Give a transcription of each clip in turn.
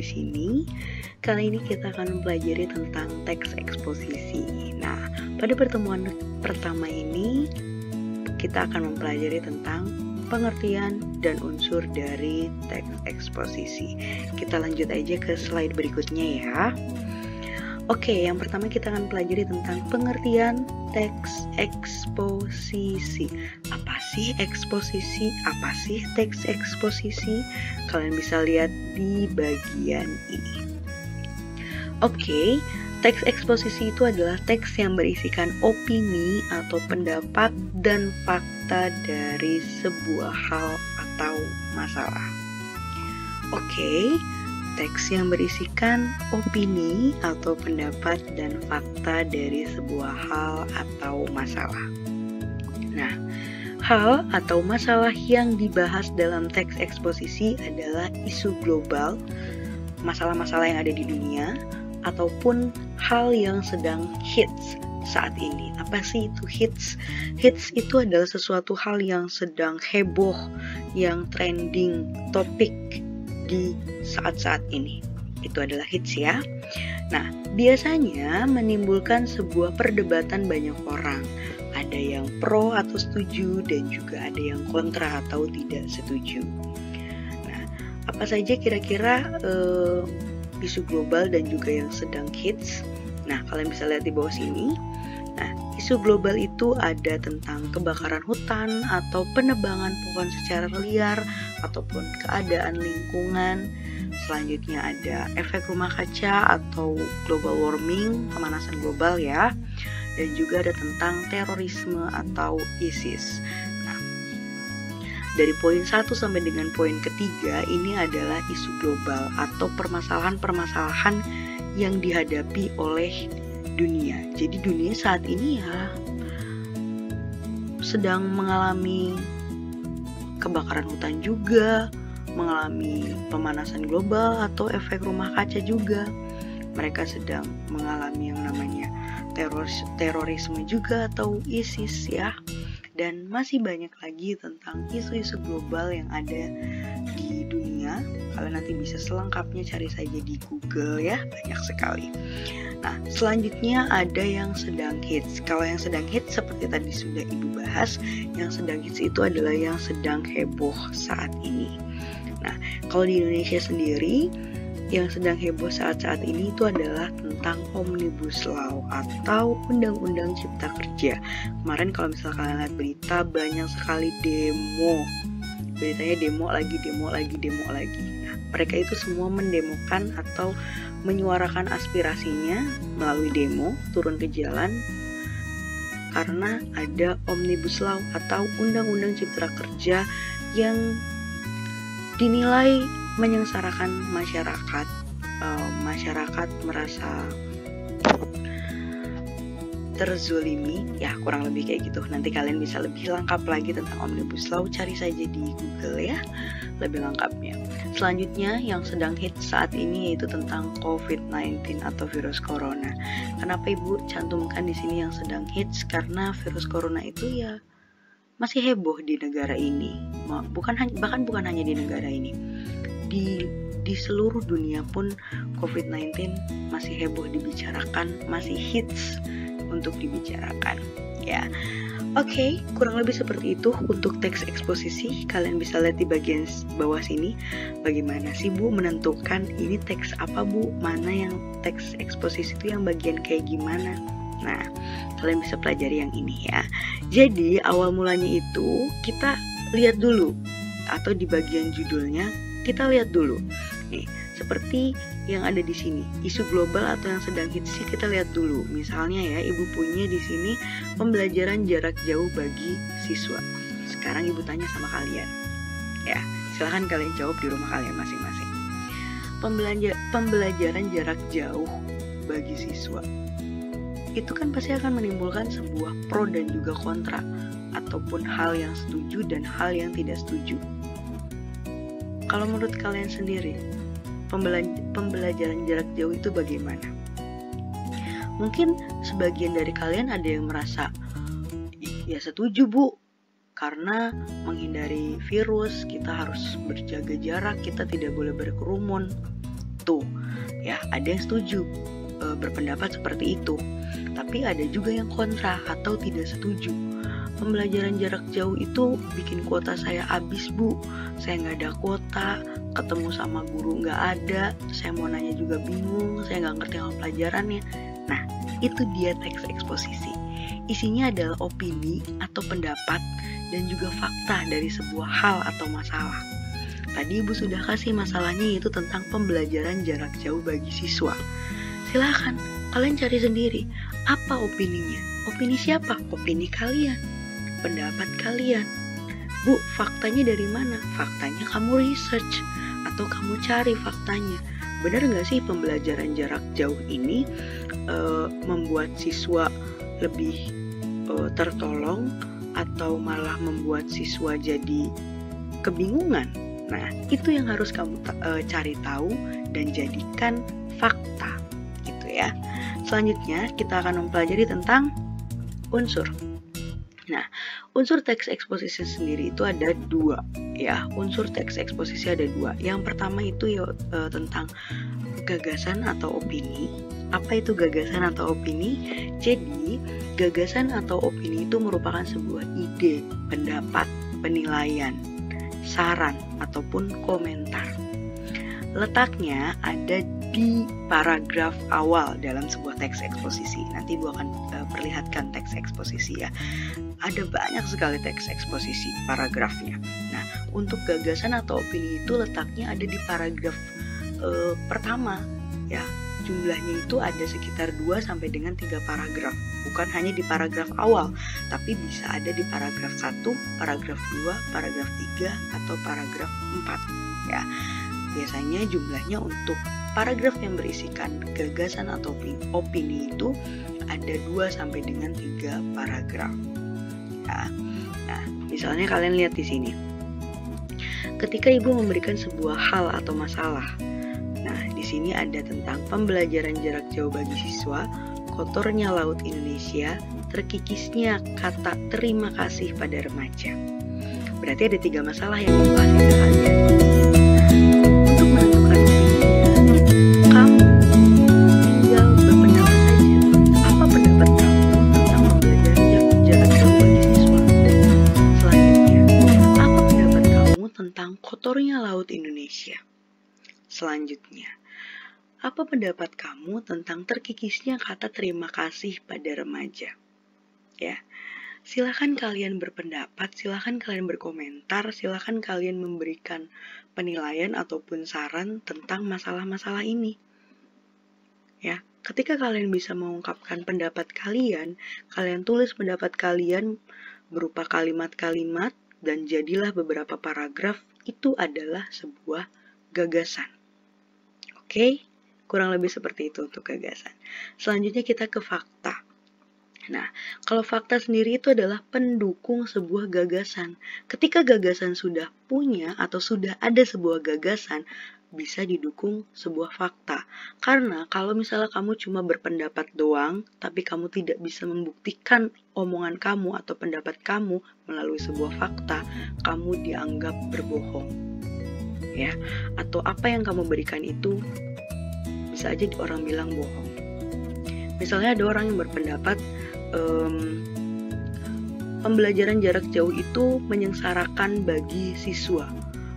sini. Kali ini kita akan mempelajari tentang teks eksposisi. Nah, pada pertemuan pertama ini kita akan mempelajari tentang pengertian dan unsur dari teks eksposisi. Kita lanjut aja ke slide berikutnya ya. Oke, yang pertama kita akan pelajari tentang pengertian teks eksposisi. Apa sih eksposisi? Apa sih teks eksposisi? Kalian bisa lihat di bagian ini. Oke, teks eksposisi itu adalah teks yang berisikan opini atau pendapat dan fakta dari sebuah hal atau masalah. Oke, teks yang berisikan opini atau pendapat dan fakta dari sebuah hal atau masalah. Nah, hal atau masalah yang dibahas dalam teks eksposisi adalah isu global, masalah-masalah yang ada di dunia, ataupun hal yang sedang hits saat ini. Apa sih itu hits? Hits itu adalah sesuatu hal yang sedang heboh, yang trending, topik di saat-saat ini. Itu adalah hits ya. Nah, biasanya menimbulkan sebuah perdebatan banyak orang. Ada yang pro atau setuju dan juga ada yang kontra atau tidak setuju. Nah, apa saja kira-kira isu global dan juga yang sedang hits? Nah, kalian bisa lihat di bawah sini. Nah, isu global itu ada tentang kebakaran hutan atau penebangan pohon secara liar ataupun keadaan lingkungan. Selanjutnya ada efek rumah kaca atau global warming, pemanasan global ya. Dan juga ada tentang terorisme atau ISIS. Nah, dari poin 1 sampai dengan poin ketiga ini adalah isu global atau permasalahan-permasalahan yang dihadapi oleh dunia. Jadi dunia saat ini ya sedang mengalami kebakaran hutan juga, mengalami pemanasan global atau efek rumah kaca juga. Mereka sedang mengalami yang namanya terorisme juga atau ISIS ya. Dan masih banyak lagi tentang isu-isu global yang ada di dunia. Kalian nanti bisa selengkapnya cari saja di Google ya, banyak sekali. Nah, selanjutnya ada yang sedang hits. Kalau yang sedang hits seperti tadi sudah Ibu bahas, yang sedang hits itu adalah yang sedang heboh saat ini. Nah, kalau di Indonesia sendiri, yang sedang heboh saat-saat ini itu adalah tentang Omnibus Law atau Undang-Undang Cipta Kerja. Kemarin kalau misalnya kalian lihat berita, banyak sekali demo. Beritanya demo lagi. Nah, mereka itu semua mendemokan atau menyuarakan aspirasinya melalui demo, turun ke jalan karena ada Omnibus Law atau Undang-Undang Cipta Kerja yang dinilai menyengsarakan masyarakat. Masyarakat merasa terzolimi, ya kurang lebih kayak gitu. Nanti kalian bisa lebih lengkap lagi tentang Omnibus Law, cari saja di Google ya, lebih lengkapnya. Selanjutnya yang sedang hit saat ini yaitu tentang COVID-19 atau virus corona. Kenapa Ibu cantumkan di sini yang sedang hits? Karena virus corona itu ya masih heboh di negara ini. Bahkan bukan hanya di negara ini. Di seluruh dunia pun COVID-19 masih heboh dibicarakan, masih hits untuk dibicarakan ya. Oke, kurang lebih seperti itu untuk teks eksposisi. Kalian bisa lihat di bagian bawah sini bagaimana sih Bu menentukan ini teks apa Bu, mana yang teks eksposisi itu yang bagian kayak gimana. Nah, kalian bisa pelajari yang ini ya. Jadi awal mulanya itu kita lihat dulu, atau di bagian judulnya kita lihat dulu nih, seperti yang ada di sini, isu global atau yang sedang hits sih kita lihat dulu. Misalnya ya, Ibu punya di sini pembelajaran jarak jauh bagi siswa. Sekarang Ibu tanya sama kalian ya, silahkan kalian jawab di rumah kalian masing-masing. Pembelajaran jarak jauh bagi siswa itu kan pasti akan menimbulkan sebuah pro dan juga kontra, ataupun hal yang setuju dan hal yang tidak setuju. Kalau menurut kalian sendiri, pembelajaran jarak jauh itu bagaimana? Mungkin sebagian dari kalian ada yang merasa, ya setuju Bu, karena menghindari virus kita harus berjaga jarak, kita tidak boleh berkerumun. itu. Ya, ada yang setuju berpendapat seperti itu. Tapi ada juga yang kontra atau tidak setuju. Pembelajaran jarak jauh itu bikin kuota saya habis, Bu. Saya nggak ada kuota, ketemu sama guru nggak ada, saya mau nanya juga bingung, saya nggak ngerti sama pelajarannya. Nah, itu dia teks eksposisi. Isinya adalah opini atau pendapat dan juga fakta dari sebuah hal atau masalah. Tadi Ibu sudah kasih masalahnya, yaitu tentang pembelajaran jarak jauh bagi siswa. Silahkan, kalian cari sendiri, apa opininya? Opini siapa? Opini kalian, pendapat kalian. Bu, faktanya dari mana? Faktanya kamu research atau kamu cari faktanya. Benar nggak sih pembelajaran jarak jauh ini membuat siswa lebih tertolong atau malah membuat siswa jadi kebingungan? Nah, itu yang harus kamu cari tahu dan jadikan fakta, gitu ya. Selanjutnya kita akan mempelajari tentang unsur. Nah, unsur teks eksposisi sendiri itu ada dua, ya. Unsur teks eksposisi ada dua. Yang pertama itu ya tentang gagasan atau opini. Apa itu gagasan atau opini? Jadi, gagasan atau opini itu merupakan sebuah ide, pendapat, penilaian, saran, ataupun komentar. Letaknya ada di paragraf awal dalam sebuah teks eksposisi. Nanti Ibu akan perlihatkan teks eksposisi ya. Ada banyak sekali teks eksposisi paragrafnya. Nah, untuk gagasan atau opini itu letaknya ada di paragraf pertama ya. Jumlahnya itu ada sekitar 2 sampai dengan 3 paragraf. Bukan hanya di paragraf awal, tapi bisa ada di paragraf 1, paragraf 2, paragraf 3, atau paragraf 4 ya. Biasanya jumlahnya untuk paragraf yang berisikan gagasan atau opini itu ada 2 sampai dengan 3 paragraf. Ya. Nah, misalnya kalian lihat di sini. Ketika Ibu memberikan sebuah hal atau masalah. Nah, di sini ada tentang pembelajaran jarak jauh bagi siswa, kotornya laut Indonesia, terkikisnya kata terima kasih pada remaja. Berarti ada 3 masalah yang Ibu kasih ke kalian. Untuk menentukan opininya, kamu tinggal berpendapat saja. Apa pendapat kamu tentang pembelajaran jarak jauh bagi siswa? Selanjutnya, apa pendapat kamu tentang kotornya laut Indonesia? Selanjutnya, apa pendapat kamu tentang terkikisnya kata terima kasih pada remaja? Ya, silakan kalian berpendapat, silakan kalian berkomentar, silakan kalian memberikan penilaian ataupun saran tentang masalah-masalah ini. Ya, ketika kalian bisa mengungkapkan pendapat kalian tulis pendapat kalian berupa kalimat-kalimat dan jadilah beberapa paragraf. Itu adalah sebuah gagasan. Oke, kurang lebih seperti itu untuk gagasan. Selanjutnya kita ke fakta. Nah, kalau fakta sendiri itu adalah pendukung sebuah gagasan. Ketika gagasan sudah punya atau sudah ada sebuah gagasan, bisa didukung sebuah fakta. Karena kalau misalnya kamu cuma berpendapat doang, tapi kamu tidak bisa membuktikan omongan kamu atau pendapat kamu melalui sebuah fakta, kamu dianggap berbohong. Ya, atau apa yang kamu berikan itu bisa aja orang bilang bohong. Misalnya ada orang yang berpendapat pembelajaran jarak jauh itu menyengsarakan bagi siswa,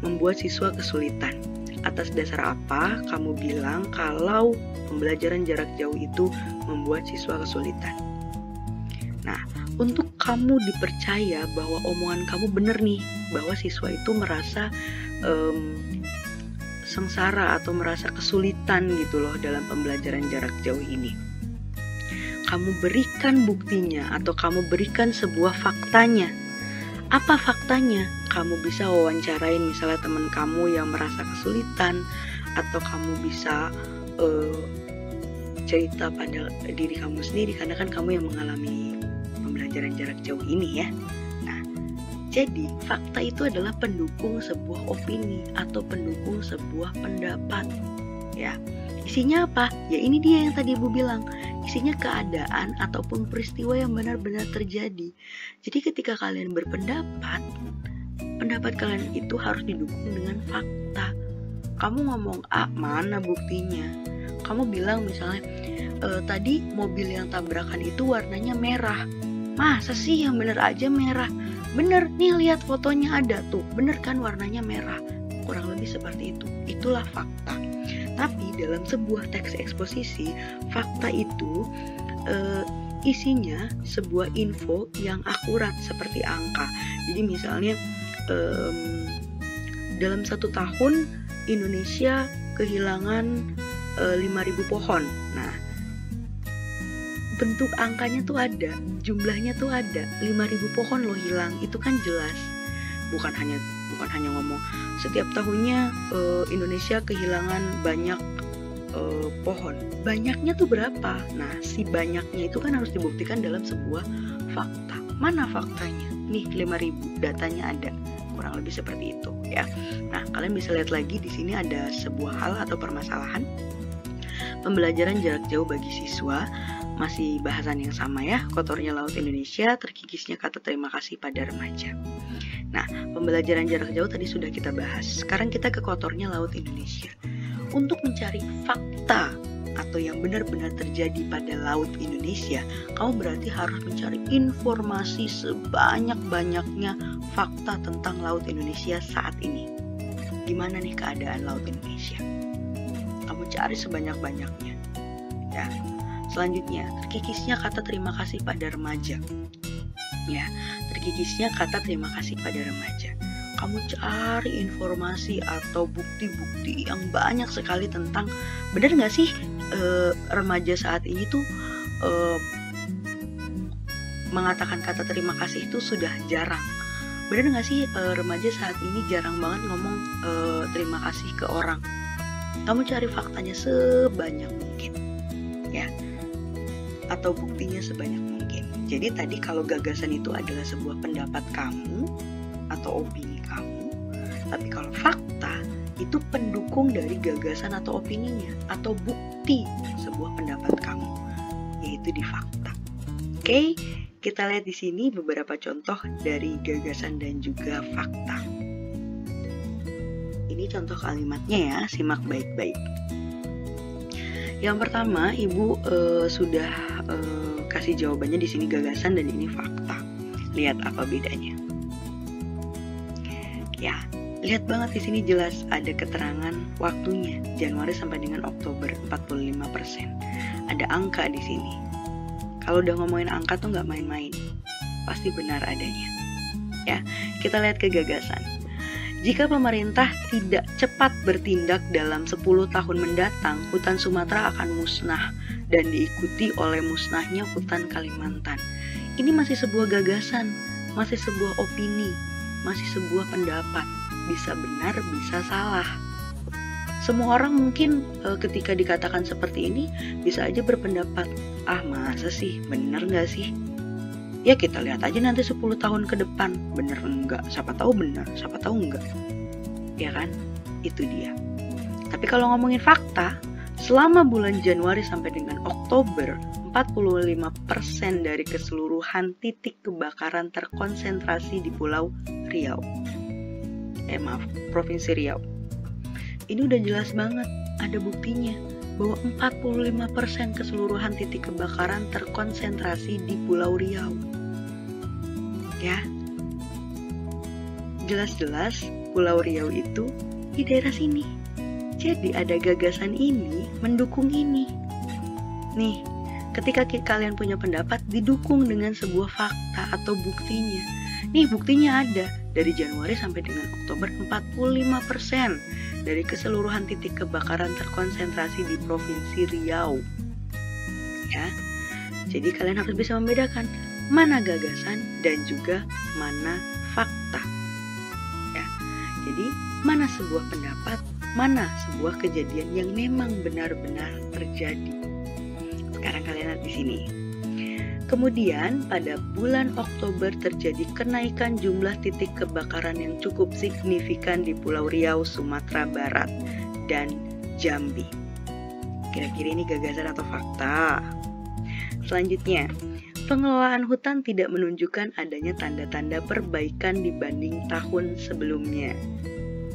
membuat siswa kesulitan. Atas dasar apa kamu bilang kalau pembelajaran jarak jauh itu membuat siswa kesulitan? Nah, untuk kamu dipercaya bahwa omongan kamu benar nih, bahwa siswa itu merasa sengsara atau merasa kesulitan gitu loh dalam pembelajaran jarak jauh ini. Kamu berikan buktinya atau kamu berikan sebuah faktanya. Apa faktanya? Kamu bisa wawancarain misalnya teman kamu yang merasa kesulitan, atau kamu bisa cerita pada diri kamu sendiri karena kan kamu yang mengalami pembelajaran jarak jauh ini ya. Jadi, fakta itu adalah pendukung sebuah opini atau pendukung sebuah pendapat. Ya, isinya apa? Ya ini dia yang tadi Ibu bilang. Isinya keadaan ataupun peristiwa yang benar-benar terjadi. Jadi ketika kalian berpendapat, pendapat kalian itu harus didukung dengan fakta. Kamu ngomong A, mana buktinya? Kamu bilang misalnya, tadi mobil yang tabrakan itu warnanya merah. Masa sih yang bener aja merah? Bener, nih lihat fotonya ada tuh, bener kan warnanya merah. Kurang lebih seperti itu. Itulah fakta. Tapi dalam sebuah teks eksposisi, fakta itu isinya sebuah info yang akurat seperti angka. Jadi misalnya dalam 1 tahun Indonesia kehilangan 5.000 pohon. Nah, bentuk angkanya tuh ada, jumlahnya tuh ada, 5.000 pohon loh hilang. Itu kan jelas. Bukan hanya ngomong setiap tahunnya Indonesia kehilangan banyak pohon. Banyaknya tuh berapa? Nah, si banyaknya itu kan harus dibuktikan dalam sebuah fakta. Mana faktanya? Nih 5.000, datanya ada. Kurang lebih seperti itu ya. Nah, kalian bisa lihat lagi di sini ada sebuah hal atau permasalahan. Pembelajaran jarak jauh bagi siswa, masih bahasan yang sama ya, kotornya laut Indonesia, terkikisnya kata terima kasih pada remaja. Nah, pembelajaran jarak jauh tadi sudah kita bahas. Sekarang kita ke kotornya laut Indonesia. Untuk mencari fakta atau yang benar-benar terjadi pada laut Indonesia, kamu berarti harus mencari informasi sebanyak-banyaknya fakta tentang laut Indonesia saat ini. Gimana nih keadaan laut Indonesia? Kamu cari sebanyak-banyaknya. Ya. Selanjutnya, terkikisnya kata terima kasih pada remaja. Ya, terkikisnya kata terima kasih pada remaja. Kamu cari informasi atau bukti-bukti yang banyak sekali tentang, benar nggak sih remaja saat ini tuh mengatakan kata terima kasih itu sudah jarang. Benar nggak sih remaja saat ini jarang banget ngomong terima kasih ke orang. Kamu cari faktanya sebanyak mungkin, ya, atau buktinya sebanyak mungkin. Jadi tadi kalau gagasan itu adalah sebuah pendapat kamu atau opini kamu, tapi kalau fakta itu pendukung dari gagasan atau opininya atau bukti sebuah pendapat kamu, yaitu di fakta. Oke, kita lihat di sini beberapa contoh dari gagasan dan juga fakta. Ini contoh kalimatnya ya, simak baik-baik. Yang pertama, Ibu sudah kasih jawabannya di sini gagasan dan ini fakta. Lihat apa bedanya. Ya, lihat banget di sini jelas ada keterangan waktunya Januari sampai dengan Oktober 45%. Ada angka di sini. Kalau udah ngomongin angka tuh nggak main-main, pasti benar adanya. Ya, kita lihat ke gagasan. Jika pemerintah tidak cepat bertindak dalam 10 tahun mendatang, hutan Sumatera akan musnah dan diikuti oleh musnahnya hutan Kalimantan. Ini masih sebuah gagasan, masih sebuah opini, masih sebuah pendapat. Bisa benar, bisa salah. Semua orang mungkin ketika dikatakan seperti ini bisa aja berpendapat, ah masa sih, bener gak sih? Ya kita lihat aja nanti 10 tahun ke depan, bener enggak, siapa tahu bener, siapa tahu enggak. Ya kan? Itu dia. Tapi kalau ngomongin fakta, selama bulan Januari sampai dengan Oktober, 45% dari keseluruhan titik kebakaran terkonsentrasi di Pulau Riau. Provinsi Riau. Ini udah jelas banget, ada buktinya bahwa 45% keseluruhan titik kebakaran terkonsentrasi di Pulau Riau. Ya, jelas-jelas Pulau Riau itu di daerah sini. Jadi ada gagasan ini mendukung ini. Nih, ketika kalian punya pendapat didukung dengan sebuah fakta atau buktinya. Nih buktinya ada, dari Januari sampai dengan Oktober 45% dari keseluruhan titik kebakaran terkonsentrasi di Provinsi Riau. Ya, jadi kalian harus bisa membedakan mana gagasan dan juga mana fakta. Ya, jadi mana sebuah pendapat, mana sebuah kejadian yang memang benar-benar terjadi. Sekarang kalian lihat di sini. Kemudian pada bulan Oktober terjadi kenaikan jumlah titik kebakaran yang cukup signifikan di Pulau Riau, Sumatera Barat, dan Jambi. Kira-kira ini gagasan atau fakta? Selanjutnya, pengelolaan hutan tidak menunjukkan adanya tanda-tanda perbaikan dibanding tahun sebelumnya.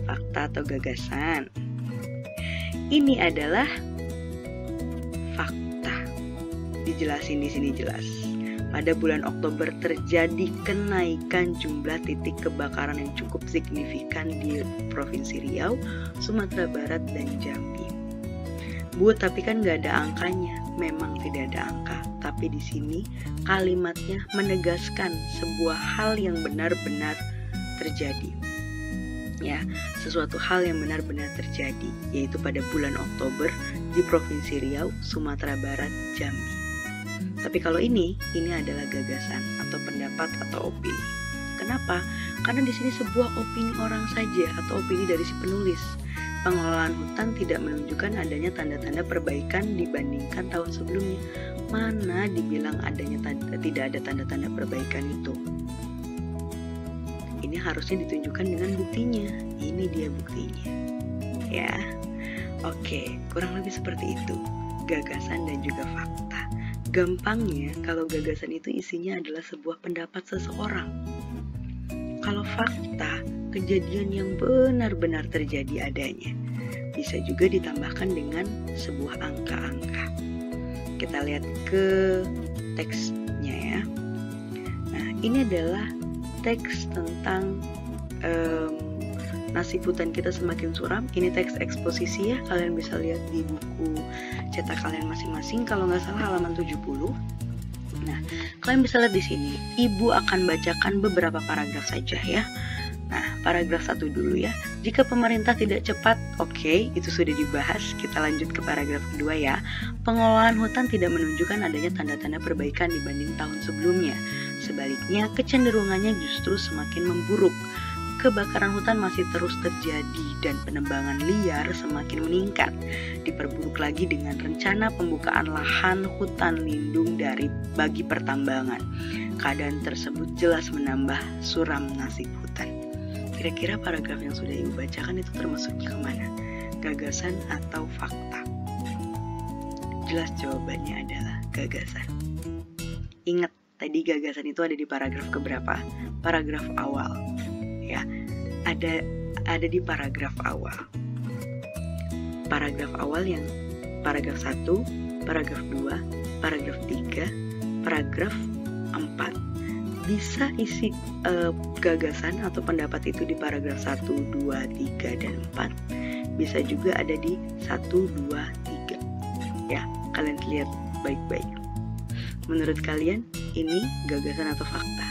Fakta atau gagasan? Ini adalah fakta. Dijelasin di sini jelas. Pada bulan Oktober terjadi kenaikan jumlah titik kebakaran yang cukup signifikan di Provinsi Riau, Sumatera Barat, dan Jambi. Bu, tapi kan nggak ada angkanya. Memang tidak ada angka, tapi di sini kalimatnya menegaskan sebuah hal yang benar-benar terjadi. Ya, sesuatu hal yang benar-benar terjadi, yaitu pada bulan Oktober di Provinsi Riau, Sumatera Barat, Jambi. Tapi kalau ini adalah gagasan atau pendapat atau opini. Kenapa? Karena di sini sebuah opini orang saja atau opini dari si penulis. Pengelolaan hutan tidak menunjukkan adanya tanda-tanda perbaikan dibandingkan tahun sebelumnya. Mana dibilang tidak ada tanda-tanda perbaikan itu? Ini harusnya ditunjukkan dengan buktinya. Ini dia buktinya. Ya. Oke, kurang lebih seperti itu. Gagasan dan juga fakta. Gampangnya, kalau gagasan itu isinya adalah sebuah pendapat seseorang. Kalau fakta, kejadian yang benar-benar terjadi adanya. Bisa juga ditambahkan dengan sebuah angka-angka. Kita lihat ke teksnya ya. Nah, ini adalah teks tentang nasib hutan kita semakin suram. Ini teks eksposisi ya. Kalian bisa lihat di buku cetak kalian masing-masing. Kalau nggak salah halaman 70. Nah, kalian bisa lihat di sini. Ibu akan bacakan beberapa paragraf saja ya. Nah, paragraf 1 dulu ya. Jika pemerintah tidak cepat, oke, itu sudah dibahas. Kita lanjut ke paragraf kedua ya. Pengelolaan hutan tidak menunjukkan adanya tanda-tanda perbaikan dibanding tahun sebelumnya. Sebaliknya, kecenderungannya justru semakin memburuk. Kebakaran hutan masih terus terjadi dan penebangan liar semakin meningkat. Diperburuk lagi dengan rencana pembukaan lahan hutan lindung bagi pertambangan. Keadaan tersebut jelas menambah suram nasib hutan. Kira-kira paragraf yang sudah Ibu bacakan itu termasuknya kemana? Gagasan atau fakta? Jelas jawabannya adalah gagasan. Ingat, tadi gagasan itu ada di paragraf keberapa? Paragraf awal. Ya, ada di paragraf awal. Paragraf awal yang paragraf 1, paragraf 2, paragraf 3, paragraf 4. Bisa isi gagasan atau pendapat itu di paragraf 1, 2, 3, dan 4. Bisa juga ada di 1, 2, 3. Ya, kalian lihat baik-baik. Menurut kalian, ini gagasan atau fakta?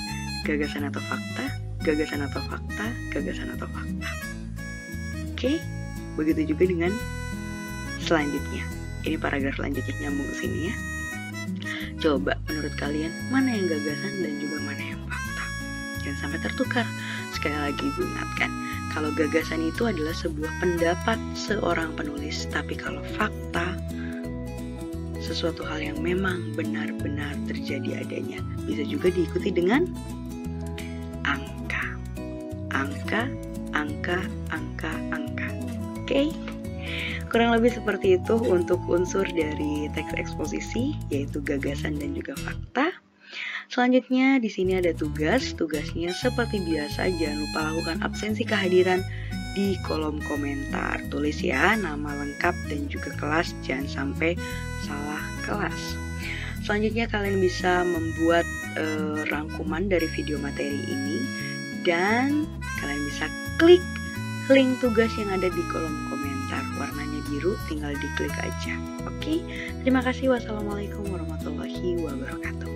Gagasan atau fakta? Gagasan atau fakta? Gagasan atau fakta? Oke, begitu juga dengan selanjutnya. Ini paragraf selanjutnya nyambung ke sini ya. Coba menurut kalian mana yang gagasan dan juga mana yang fakta? Jangan sampai tertukar. Sekali lagi Ibu ingatkan, kalau gagasan itu adalah sebuah pendapat seorang penulis, tapi kalau fakta sesuatu hal yang memang benar-benar terjadi adanya. Bisa juga diikuti dengan angka. Oke? Kurang lebih seperti itu untuk unsur dari teks eksposisi, yaitu gagasan dan juga fakta. Selanjutnya di sini ada tugas. Tugasnya seperti biasa, jangan lupa lakukan absensi kehadiran di kolom komentar. Tulis ya nama lengkap dan juga kelas, jangan sampai salah kelas. Selanjutnya kalian bisa membuat rangkuman dari video materi ini, dan kalian bisa klik link tugas yang ada di kolom komentar. Warnanya biru, tinggal diklik aja. Oke, terima kasih. Wassalamualaikum warahmatullahi wabarakatuh.